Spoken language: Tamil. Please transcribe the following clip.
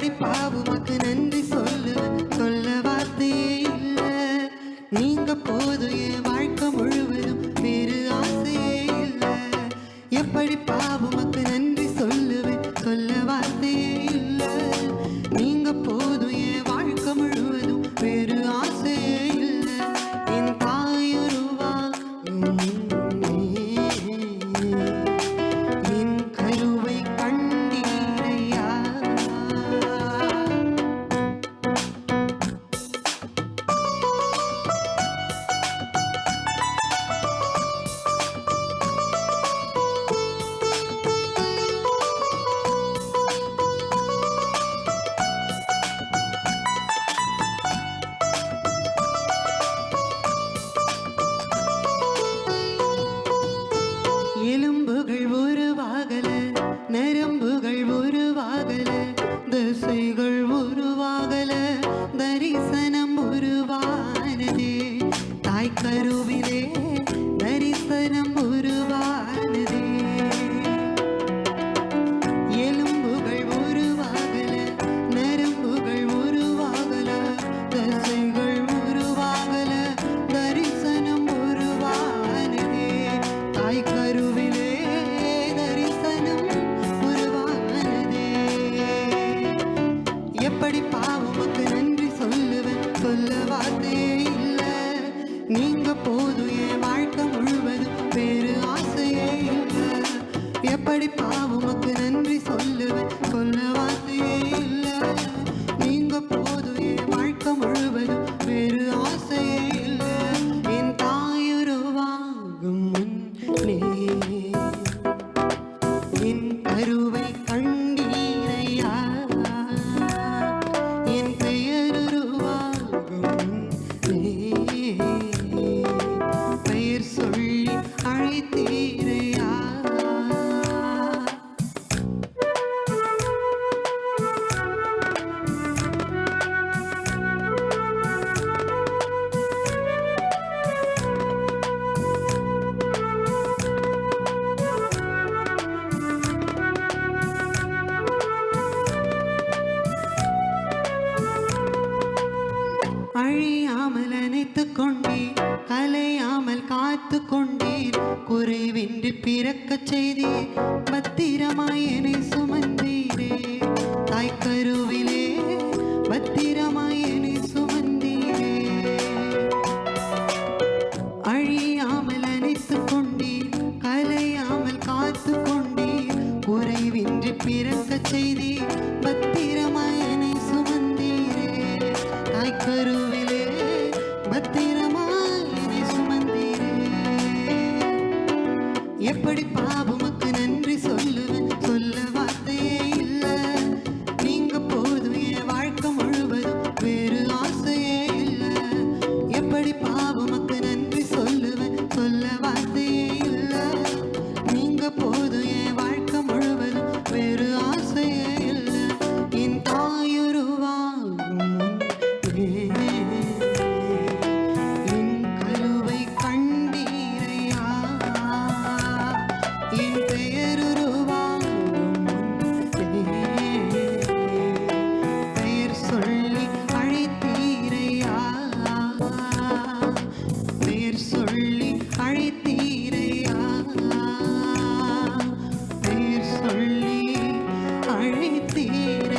எப்படி பாவுமக்கு நன்றி சொல்ல வார்த்தையே இல்ல. நீங்க போதும் என் வாழ்க்கை முழுவதும் வேறு ஆசையே இல்ல. எப்படி பாவுமக்கு நன்றி சொல்ல வார்த்தையே இல்ல. நீங்க போதும் என் வாழ்க்கை முழுவதும் வேறு ஆசையே இல்ல. என் தாயுருவா என் கருவை கண்டீரையா. எலும்புகள் உருவாகல, நரம்புகள் உருவாகல, தசைகள் உருவாகல, தரிசனம் உருவானதே. தாய் கருவிலே தரிசனம் உருவானதே. எலும்புகள் உருவாகல, நரம்புகள் உருவாகல, தசைகள் உருவாகல, தரிசனம் உருவானதே. தாய் கருவிலே தரிசனம் உருவானதே. எப்படி பாவமுக்கு நன்றி சொல்ல வார்த்தையே இல்ல. நீங்க போதும் என் வாழ்க்கை முழுவதும் வேறு ஆசையே இல்ல. எப்படி பாவமுக்கு நன்றி சொல்ல வார்த்தையே இல்ல. நீங்க போதும் என் வாழ்க்கை முழுவதும் வேறு ஆசையே இல்ல. என் தாயுருவாகும் முன்னே என் கருவை கண்டீரையா. என் பெயருருவாகும் முன்னே பெயர் சொல்லி அழைத்தீரையா. அழியாமல் அணைத்துக் கொண்டீர், கலையாமல் காத்து கொண்டீர், குறைவின்றி பிறக்கச் செய்தீர், பத்திரமாய் என்னை சுமந்தீரே. தாய் கருவிலே பத்திரமாய் என்னை சுமந்தீரே. அழியாமல் அணைத்துக் கொண்டீர், கலையாமல் காத்து கொண்டீர், குறைவின்றி பிறக்கச் செய்தீர், பத்திரமாய் என்னை சுமந்தீரே. தாய் கருவிலே பத்திரமாய் என்னை சுமந்தீரே. எப்படி பாவமுக்கு நன்றி சொல்ல வார்த்தையே இல்ல. நீங்க போதும் என் வாழ்க்கை முழுவதும் வேறு ஆசையே இல்ல. எப்படி பாவமுக்கு நன்றி சொல்ல வார்த்தையே இல்ல. நீங்க போதும் என் வாழ்க்கை முழுவதும் வேறு ஆசையே இல்ல. என் தாயுருவாகும் முன்னே என் கருவை கண்டீரையா. என் பெயருருவாகும் முன்னே பெயர் சொல்லி அழைத்தீரையா. பெயர் சொல்லி அழைத்தீரையா. பெயர் சொல்லி அழைத்தீரையா.